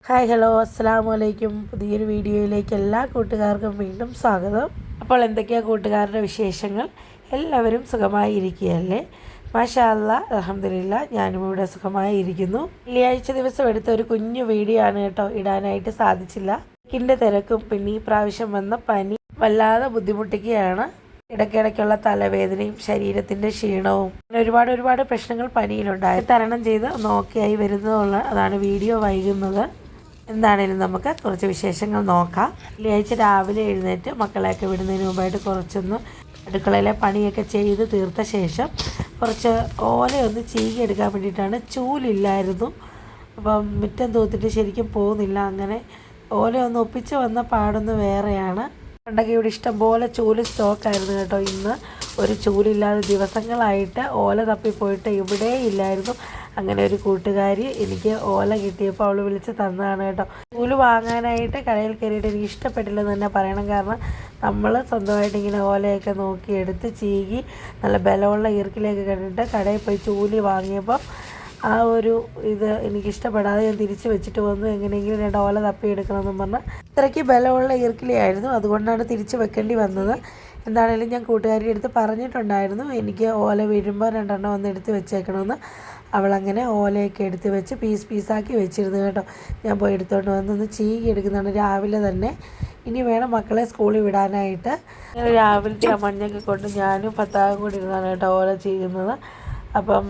Hi hello അസ്സലാമു അലൈക്കും. പുതിയൊരു വീഡിയോയിലേക്ക് എല്ലാ കൂട്ടുകാർക്കും വീണ്ടും സ്വാഗതം. അപ്പോൾ എന്തൊക്കെയാണ് കൂട്ടുകാരുടെ വിശേഷങ്ങൾ? എല്ലാവരും സുഖമായി ഇരിക്കുകയല്ലേ? മാഷാ അല്ലാഹ്, അൽഹംദുലില്ലാഹ്, ഞാനും ഇവിടെ സുഖമായി ഇരിക്കുന്നു. വെള്ളിയാഴ്ച ദിവസം എടുത്ത ഒരു കുഞ്ഞു വീഡിയോ ആണ് കേട്ടോ, ഇടാനായിട്ട് സാധിച്ചില്ല. ഇതിൻ്റെ തിരക്കും പിന്നെ ഈ പ്രാവശ്യം വന്ന പനി വല്ലാതെ ബുദ്ധിമുട്ടിക്കുകയാണ്. ഇടയ്ക്കിടയ്ക്കുള്ള തലവേദനയും ശരീരത്തിൻ്റെ ക്ഷീണവും അങ്ങനെ ഒരുപാട് പ്രശ്നങ്ങൾ പനിയിലുണ്ടായി. തരണം ചെയ്ത് നോക്കിയായി വരുന്നതുള്ള അതാണ് വീഡിയോ വൈകുന്നത്. എന്താണേലും നമുക്ക് കുറച്ച് വിശേഷങ്ങൾ നോക്കാം. വെള്ളിയാഴ്ച രാവിലെ എഴുന്നേറ്റ് മക്കളെയൊക്കെ വിടുന്നതിന് മുമ്പായിട്ട് കുറച്ചൊന്ന് അടുക്കളയിലെ പണിയൊക്കെ ചെയ്ത് തീർത്ത ശേഷം കുറച്ച് ഓലയൊന്ന് ചീകി എടുക്കാൻ വേണ്ടിയിട്ടാണ്. ചൂലില്ലായിരുന്നു, അപ്പം മുറ്റം തൂത്തിട്ട് ശരിക്കും പോകുന്നില്ല. അങ്ങനെ ഓലയൊന്ന് ഒപ്പിച്ച് വന്ന പാടൊന്ന് വേറെയാണ്. പണ്ടൊക്കെ ഇവിടെ ഇഷ്ടംപോലെ ചൂല് സ്റ്റോക്കായിരുന്നു കേട്ടോ. ഇന്ന് ഒരു ചൂലില്ലാതെ ദിവസങ്ങളായിട്ട് ഓല തപ്പിപ്പോയിട്ട് ഇവിടെ ഇല്ലായിരുന്നു. അങ്ങനെ ഒരു കൂട്ടുകാരി എനിക്ക് ഓല കിട്ടിയപ്പോൾ അവൾ വിളിച്ച് തന്നതാണ് കേട്ടോ. ചൂല് വാങ്ങാനായിട്ട് കടയിൽ കയറിയിട്ട് എനിക്ക് ഇഷ്ടപ്പെട്ടില്ലെന്ന് തന്നെ പറയണം. കാരണം നമ്മൾ സ്വന്തമായിട്ട് ഇങ്ങനെ ഓലയൊക്കെ നോക്കിയെടുത്ത് ചീകി നല്ല ബലമുള്ള ഈർക്കിലേക്ക് കണ്ടിട്ട് കടയിൽ പോയി ചൂല് വാങ്ങിയപ്പോൾ ആ ഒരു ഇത് എനിക്കിഷ്ടപ്പെടാതെ ഞാൻ തിരിച്ച് വെച്ചിട്ട് വന്നു. എങ്ങനെയെങ്കിലും 2 ഓല തപ്പിയെടുക്കണമെന്നും പറഞ്ഞാൽ ഇത്രയ്ക്ക് ബലമുള്ള ഈർക്കിലായിരുന്നു. അതുകൊണ്ടാണ് തിരിച്ച് വെക്കേണ്ടി വന്നത്. എന്താണെങ്കിലും ഞാൻ കൂട്ടുകാരിയുടെ അടുത്ത് പറഞ്ഞിട്ടുണ്ടായിരുന്നു എനിക്ക് ഓല വീഴുമ്പോൾ 2 എണ്ണം ഒന്ന് എടുത്ത് വെച്ചേക്കണമെന്ന്. അവളങ്ങനെ ഓലയൊക്കെ എടുത്ത് വെച്ച് പീസാക്കി വെച്ചിരുന്നു കേട്ടോ. ഞാൻ പോയി എടുത്തുകൊണ്ട് വന്നൊന്ന് ചീകി എടുക്കുന്നതാണ് രാവിലെ തന്നെ. ഇനി വേണം മക്കളെ സ്കൂളിൽ വിടാനായിട്ട്. അങ്ങനെ രാവിലത്തെ ആ മഞ്ഞൊക്കെ കൊണ്ട് ഞാനും ഭർത്താവും കൂടി ഇരുന്നാണ് കേട്ടോ ഓല ചീകുന്നത്. അപ്പം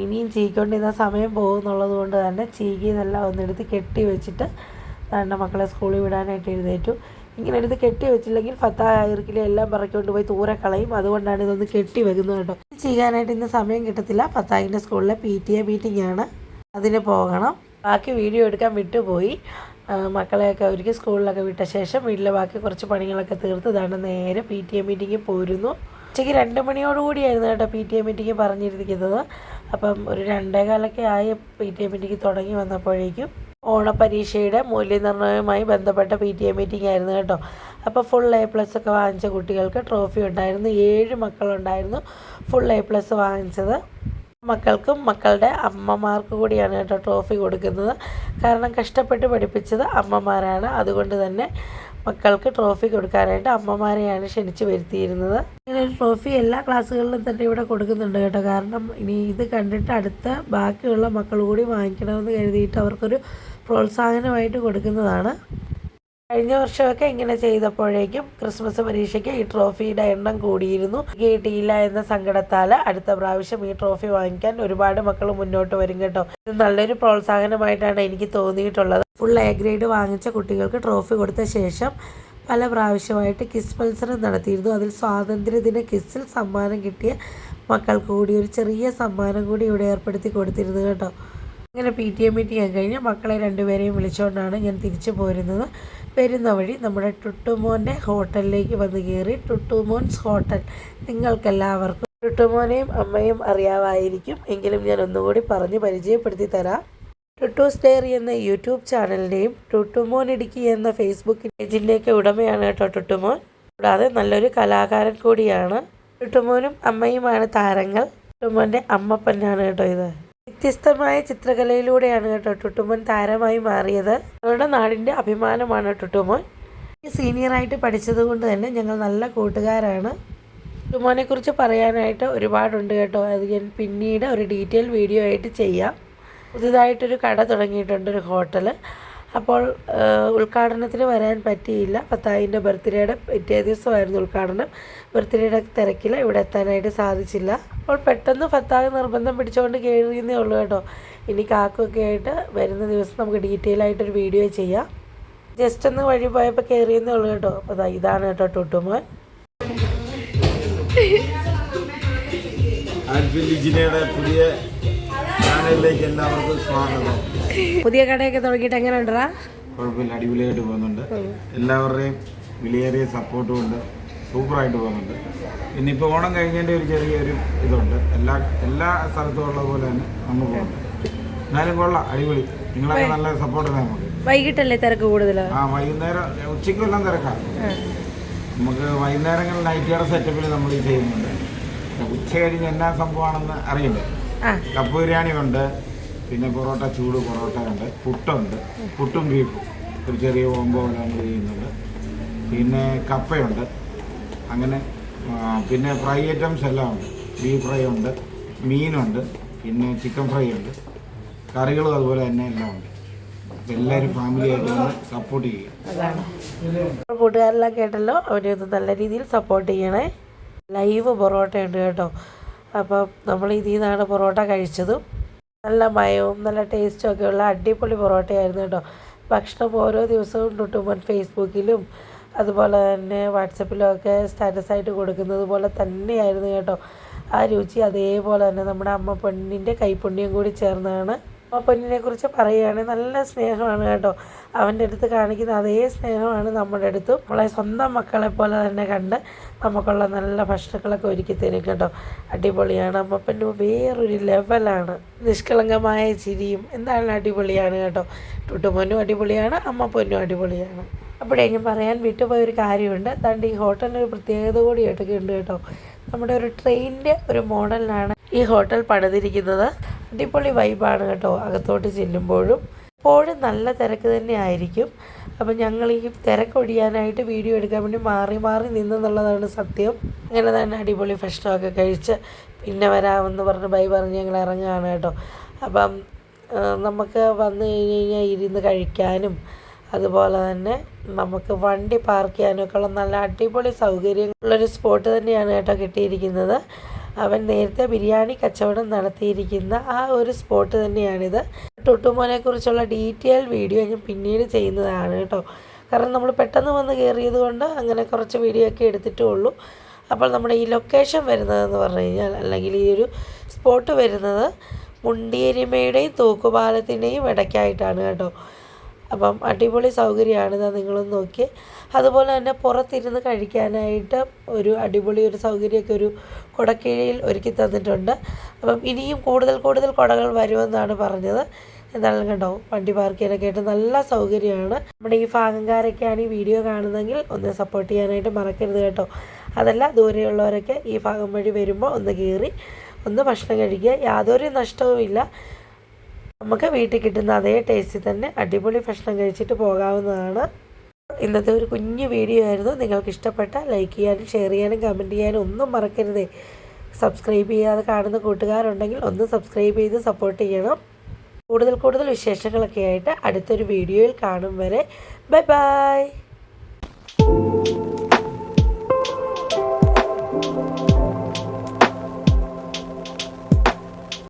ഇനിയും ചീക്കൊണ്ടിരുന്ന സമയം പോകുന്നുള്ളത് കൊണ്ട് തന്നെ ചീകിയതെല്ലാം ഒന്നെടുത്ത് കെട്ടി വെച്ചിട്ട് രണ്ട് മക്കളെ സ്കൂളിൽ വിടാനായിട്ട് എഴുന്നേറ്റു. ഇങ്ങനെ എടുത്ത് കെട്ടി വെച്ചില്ലെങ്കിൽ ഫത്തായിരിക്കില്ല, എല്ലാം പറക്കൊണ്ട് പോയി ദൂരെ കളയും. അതുകൊണ്ടാണ് ഇതൊന്ന് കെട്ടി വെക്കുന്നത് കേട്ടോ. ചെയ്യാനായിട്ട് ഇന്ന് സമയം കിട്ടത്തില്ല. ഫത്താഹിൻ്റെ സ്കൂളിലെ PTA മീറ്റിംഗ് ആണ്, അതിന് പോകണം. ബാക്കി വീഡിയോ എടുക്കാൻ വിട്ടുപോയി. മക്കളെയൊക്കെ ഒരുക്കി സ്കൂളിലൊക്കെ വിട്ട ശേഷം വീട്ടിലെ ബാക്കി കുറച്ച് പണികളൊക്കെ തീർത്ത് ഇതാണ് നേരെ PTA മീറ്റിങ്ങിൽ പോയിരുന്നു. ഉച്ചയ്ക്ക് 2 മണിയോടുകൂടിയായിരുന്നു കേട്ടോ PTA മീറ്റിംഗ് പറഞ്ഞിരിക്കുന്നത്. അപ്പം ഒരു 2:15 ആയി PTA മീറ്റിംഗ് തുടങ്ങി വന്നപ്പോഴേക്കും. ഓണപരീക്ഷയുടെ മൂല്യനിർണ്ണയവുമായി ബന്ധപ്പെട്ട PTA മീറ്റിംഗ് ആയിരുന്നു കേട്ടോ. അപ്പോൾ ഫുൾ A+ ഒക്കെ വാങ്ങിച്ച കുട്ടികൾക്ക് ട്രോഫി ഉണ്ടായിരുന്നു. 7 മക്കളുണ്ടായിരുന്നു ഫുൾ A+ വാങ്ങിച്ചത്. മക്കൾക്കും മക്കളുടെ അമ്മമാർക്ക് കൂടിയാണ് കേട്ടോ ട്രോഫി കൊടുക്കുന്നത്. കാരണം കഷ്ടപ്പെട്ട് പഠിപ്പിച്ചത് അമ്മമാരാണ്. അതുകൊണ്ട് തന്നെ മക്കൾക്ക് ട്രോഫി കൊടുക്കാനായിട്ട് അമ്മമാരെയാണ് ക്ഷണിച്ച് വരുത്തിയിരുന്നത്. ഇങ്ങനെ ഒരു ട്രോഫി എല്ലാ ക്ലാസ്സുകളിലും തന്നെ ഇവിടെ കൊടുക്കുന്നുണ്ട് കേട്ടോ. കാരണം ഇനി ഇത് കണ്ടിട്ട് അടുത്ത ബാക്കിയുള്ള മക്കൾ കൂടി വാങ്ങിക്കണമെന്ന് കരുതിയിട്ട് അവർക്കൊരു പ്രോത്സാഹനമായിട്ട് കൊടുക്കുന്നതാണ്. കഴിഞ്ഞ വർഷമൊക്കെ ഇങ്ങനെ ചെയ്തപ്പോഴേക്കും ക്രിസ്മസ് പരീക്ഷയ്ക്ക് ഈ ട്രോഫിയുടെ എണ്ണം കൂടിയിരുന്നു. കിട്ടിയില്ല എന്ന സങ്കടത്താൽ അടുത്ത പ്രാവശ്യം ഈ ട്രോഫി വാങ്ങിക്കാൻ ഒരുപാട് മക്കൾ മുന്നോട്ട് വരും കേട്ടോ. ഇത് നല്ലൊരു പ്രോത്സാഹനമായിട്ടാണ് എനിക്ക് തോന്നിയിട്ടുള്ളത്. ഫുൾ A ഗ്രേഡ് വാങ്ങിച്ച കുട്ടികൾക്ക് ട്രോഫി കൊടുത്ത ശേഷം പല പ്രാവശ്യമായിട്ട് ക്വിസ് മത്സരം നടത്തിയിരുന്നു. അതിൽ സ്വാതന്ത്ര്യദിന ക്വിസിൽ സമ്മാനം കിട്ടിയ മക്കൾക്ക് കൂടി ഒരു ചെറിയ സമ്മാനം കൂടി ഇവിടെ ഏർപ്പെടുത്തി കൊടുത്തിരുന്നു കേട്ടോ. അങ്ങനെ PTA മീറ്റിംഗ് കഴിഞ്ഞ് മക്കളെ 2 പേരെയും വിളിച്ചുകൊണ്ടാണ് ഞാൻ തിരിച്ചു പോരുന്നത്. വരുന്ന വഴി നമ്മുടെ ടുട്ടുമോൻ്റെ ഹോട്ടലിലേക്ക് വന്ന് കയറി. ടുട്ടുമോൻസ് ഹോട്ടൽ നിങ്ങൾക്കെല്ലാവർക്കും ടുട്ടുമോനെയും അമ്മയും അറിയാമായിരിക്കും. എങ്കിലും ഞാൻ ഒന്നുകൂടി പറഞ്ഞ് പരിചയപ്പെടുത്തി തരാം. ടുട്ടൂസ് ഡയറി എന്ന യൂട്യൂബ് ചാനലിൻ്റെയും ടുട്ടുമോൻ ഇടുക്കി എന്ന ഫേസ്ബുക്ക് പേജിൻ്റെയൊക്കെ ഉടമയാണ് കേട്ടോ ടുട്ടുമോൻ. കൂടാതെ നല്ലൊരു കലാകാരൻ കൂടിയാണ്. ടുട്ടുമോനും അമ്മയുമാണ് താരങ്ങൾ. ടുട്ടുമോൻ്റെ അമ്മപ്പനാണ് കേട്ടോ ഇത്. വ്യത്യസ്തമായ ചിത്രകലയിലൂടെയാണ് കേട്ടോ ടുട്ടുമോൻ താരമായി മാറിയത്. ഞങ്ങളുടെ നാടിൻ്റെ അഭിമാനമാണ് ടുട്ടുമോൻ. സീനിയറായിട്ട് പഠിച്ചത് കൊണ്ട് തന്നെ ഞങ്ങൾ നല്ല കൂട്ടുകാരാണ്. ടുട്ടുമോനെ കുറിച്ച് പറയാനായിട്ട് ഒരുപാടുണ്ട് കേട്ടോ. അത് ഞാൻ പിന്നീട് ഒരു ഡീറ്റെയിൽ വീഡിയോ ആയിട്ട് ചെയ്യാം. പുതുതായിട്ടൊരു കട തുടങ്ങിയിട്ടുണ്ട്, ഒരു ഹോട്ടൽ. അപ്പോൾ ഉദ്ഘാടനത്തിന് വരാൻ പറ്റിയില്ല. ഫത്താഹിൻ്റെ ബർത്ത്ഡേയുടെ പിറ്റേ ദിവസമായിരുന്നു ഉദ്ഘാടനം. ബർത്ത്ഡേയുടെ തിരക്കിൽ ഇവിടെ എത്താനായിട്ട് സാധിച്ചില്ല. അപ്പോൾ പെട്ടെന്ന് ഫത്താഹ് നിർബന്ധം പിടിച്ചുകൊണ്ട് കയറിയെന്നേ ഉള്ളൂ കേട്ടോ. ഇനി കാക്കൊക്കെ ആയിട്ട് വരുന്ന ദിവസം നമുക്ക് ഡീറ്റെയിൽ ആയിട്ടൊരു വീഡിയോ ചെയ്യാം. ജസ്റ്റ് ഒന്ന് വഴി പോയപ്പോൾ കയറിയെന്നേ ഉള്ളൂ കേട്ടോ. അപ്പോൾ ഇതാണ് കേട്ടോ ടുട്ടുമോൻ. പുതിയ ചാനലിലേക്ക് എല്ലാവർക്കും സ്വാഗതം. പുതിയ കടയൊക്കെ തുടങ്ങിയിട്ട് എങ്ങനെ ഉണ്ടാ? കുഴപ്പമില്ല, അടിപൊളിയായിട്ട് പോകുന്നുണ്ട്. എല്ലാവരുടെയും വിലയേറിയ സപ്പോർട്ടും ഉണ്ട്. സൂപ്പറായിട്ട് പോകുന്നുണ്ട്. പിന്നെ ഇപ്പോൾ ഓണം കഴിഞ്ഞതിൻ്റെ ഒരു ചെറിയൊരു ഇതുണ്ട്. എല്ലാ സ്ഥലത്തും ഉള്ള പോലെ തന്നെ നമ്മൾ പോകുന്നുണ്ട്. എന്നാലും കൊള്ളാം, അടിപൊളി. നിങ്ങളൊക്കെ നല്ല സപ്പോർട്ട് നമുക്ക്. വൈകിട്ടല്ലേ തിരക്ക് കൂടുതൽ? വൈകുന്നേരം ഉച്ചയ്ക്കും എല്ലാം തിരക്കാണ്. നമുക്ക് വൈകുന്നേരങ്ങളിൽ നൈറ്റുകളുടെ സെറ്റപ്പിൽ നമ്മൾ ചെയ്യുന്നുണ്ട്. ഉച്ച കഴിഞ്ഞ് എന്നാ സംഭവമാണെന്ന് അറിയണ്ടേ. കപ്പ് ബിരിയാണി ഉണ്ട്, പിന്നെ പൊറോട്ട ചൂട് പൊറോട്ട ഉണ്ട്, പുട്ടുണ്ട്, പുട്ടും ബീഫും ഒരു ചെറിയ കോംബോ പോലെ നമ്മൾ ചെയ്യുന്നുണ്ട്. പിന്നെ കപ്പയുണ്ട്, അങ്ങനെ പിന്നെ ഫ്രൈ ഐറ്റംസ് എല്ലാം ഉണ്ട്. ബീഫ് ഫ്രൈ ഉണ്ട്, മീനുണ്ട്, പിന്നെ ചിക്കൻ ഫ്രൈ ഉണ്ട്, കറികളും അതുപോലെ തന്നെ എല്ലാം ഉണ്ട്. എല്ലാവരും ഫാമിലി ആയിട്ട് വന്ന് സപ്പോർട്ട് ചെയ്യുക. അതാണ് കൂട്ടുകാരെല്ലാം കേട്ടല്ലോ, അവരെ ഒന്ന് നല്ല രീതിയിൽ സപ്പോർട്ട് ചെയ്യണേ. ലൈവ് പൊറോട്ട ഉണ്ട് കേട്ടോ. അപ്പം നമ്മൾ ഇതിൽ നിന്നാണ് പൊറോട്ട കഴിച്ചതും. നല്ല മയവും നല്ല ടേസ്റ്റും ഒക്കെ ഉള്ള അടിപൊളി പൊറോട്ടയായിരുന്നു കേട്ടോ. ഭക്ഷണം ഓരോ ദിവസവും ടുട്ടുമോൻ ഫേസ്ബുക്കിലും അതുപോലെ തന്നെ വാട്സപ്പിലും ഒക്കെ സ്റ്റാറ്റസായിട്ട് കൊടുക്കുന്നത് പോലെ തന്നെയായിരുന്നു കേട്ടോ. ആ രുചി അതേപോലെ തന്നെ നമ്മുടെ അമ്മ പൊന്നിൻ്റെ കൈപ്പുണ്യം കൂടി ചേർന്നാണ്. അമ്മ പൊന്നിനെ കുറിച്ച് പറയുകയാണെങ്കിൽ നല്ല സ്നേഹമാണ് കേട്ടോ. അവൻ്റെ അടുത്ത് കാണിക്കുന്ന അതേ സ്നേഹമാണ് നമ്മുടെ അടുത്തും. നമ്മളെ സ്വന്തം മക്കളെ പോലെ തന്നെ കണ്ട് നമുക്കുള്ള നല്ല ഭക്ഷണങ്ങളൊക്കെ ഒരുക്കി തരും കേട്ടോ. അടിപൊളിയാണ്. അമ്മ പൊന്നു വേറൊരു ലെവലാണ്. നിഷ്കളങ്കമായ ചിരിയും എന്താണ് അടിപൊളിയാണ് കേട്ടോ. ടുട്ടുമോനും അടിപൊളിയാണ്, അമ്മ പൊന്നും അടിപൊളിയാണ്. അപ്പോഴേ ഞാൻ പറയാൻ വിട്ടുപോയൊരു കാര്യമുണ്ട്. അതുകൊണ്ട് ഈ ഹോട്ടലിന് ഒരു പ്രത്യേകത കൂടി ഉണ്ട് കേട്ടോ. നമ്മുടെ ഒരു ട്രെയിനിൻ്റെ ഒരു മോഡലിലാണ് ഈ ഹോട്ടൽ പണിതിരിക്കുന്നത്. അടിപൊളി വൈബാണ് കേട്ടോ. അകത്തോട്ട് ചെല്ലുമ്പോഴും എപ്പോഴും നല്ല തിരക്ക് തന്നെ ആയിരിക്കും. അപ്പം ഞങ്ങൾ ഈ തിരക്കൊഴിയാനായിട്ട് വീഡിയോ എടുക്കാൻ വേണ്ടി മാറി മാറി നിന്നെന്നുള്ളതാണ് സത്യം. അങ്ങനെ തന്നെ അടിപൊളി ഭക്ഷണമൊക്കെ കഴിച്ച് പിന്നെ വരാമെന്ന് പറഞ്ഞ് ബൈ പറഞ്ഞ് ഞങ്ങൾ ഇറങ്ങുകയാണ് കേട്ടോ. അപ്പം നമുക്ക് വന്നു കഴിഞ്ഞാൽ ഇരുന്ന് കഴിക്കാനും അതുപോലെ തന്നെ നമുക്ക് വണ്ടി പാർക്ക് ചെയ്യാനൊക്കെ ഉള്ള നല്ല അടിപൊളി സൗകര്യങ്ങളുള്ളൊരു സ്പോട്ട് തന്നെയാണ് കേട്ടോ കിട്ടിയിരിക്കുന്നത്. അവൻ നേരത്തെ ബിരിയാണി കച്ചവടം നടത്തിയിരിക്കുന്ന ആ ഒരു സ്പോട്ട് തന്നെയാണിത്. ടുട്ടുമോനെ കുറിച്ചുള്ള ഡീറ്റെയിൽ വീഡിയോ ഞാൻ പിന്നീട് ചെയ്യുന്നതാണ് കേട്ടോ. കാരണം നമ്മൾ പെട്ടെന്ന് വന്ന് കയറിയത് കൊണ്ട് അങ്ങനെ കുറച്ച് വീഡിയോ ഒക്കെ എടുത്തിട്ടേ ഉള്ളൂ. അപ്പോൾ നമ്മുടെ ഈ ലൊക്കേഷൻ വരുന്നതെന്ന് പറഞ്ഞു കഴിഞ്ഞാൽ, അല്ലെങ്കിൽ ഈ ഒരു സ്പോട്ട് വരുന്നത് മുണ്ടിയരിമയുടെയും തൂക്കുപാലത്തിൻ്റെയും ഇടയ്ക്കായിട്ടാണ് കേട്ടോ. അപ്പം അടിപൊളി സൗകര്യമാണിത്, നിങ്ങളൊന്ന് നോക്കി. അതുപോലെ തന്നെ പുറത്തിരുന്ന് കഴിക്കാനായിട്ട് ഒരു അടിപൊളി ഒരു സൗകര്യമൊക്കെ ഒരു കുടക്കീഴിൽ ഒരുക്കി തന്നിട്ടുണ്ട്. അപ്പം ഇനിയും കൂടുതൽ കുടകൾ വരുമെന്നാണ് പറഞ്ഞത്. എന്തായാലും കണ്ടോ, വണ്ടി പാർക്ക് ചെയ്യാനൊക്കെ ആയിട്ട് നല്ല സൗകര്യമാണ്. നമ്മുടെ ഈ ഭാഗംകാരൊക്കെയാണ് ഈ വീഡിയോ കാണുന്നതെങ്കിൽ ഒന്ന് സപ്പോർട്ട് ചെയ്യാനായിട്ട് മറക്കരുത് കേട്ടോ. അതല്ല ദൂരെയുള്ളവരൊക്കെ ഈ ഭാഗം വഴി വരുമ്പോൾ ഒന്ന് കയറി ഒന്ന് ഭക്ഷണം കഴിക്കുക. യാതൊരു നഷ്ടവുമില്ല. നമുക്ക് വീട്ടിൽ കിട്ടുന്ന അതേ ടേസ്റ്റിൽ തന്നെ അടിപൊളി ഭക്ഷണം കഴിച്ചിട്ട് പോകാവുന്നതാണ്. ഇന്നത്തെ ഒരു കുഞ്ഞു വീഡിയോ ആയിരുന്നു. നിങ്ങൾക്ക് ഇഷ്ടപ്പെട്ട ലൈക്ക് ചെയ്യാനും ഷെയർ ചെയ്യാനും കമൻറ്റ് ചെയ്യാനും ഒന്നും മറക്കരുതേ. സബ്സ്ക്രൈബ് ചെയ്യാതെ കാണുന്ന കൂട്ടുകാരുണ്ടെങ്കിൽ ഒന്ന് സബ്സ്ക്രൈബ് ചെയ്ത് സപ്പോർട്ട് ചെയ്യണം. കൂടുതൽ വിശേഷങ്ങളൊക്കെ ആയിട്ട് അടുത്തൊരു വീഡിയോയിൽ കാണും വരെ ബൈ ബൈ.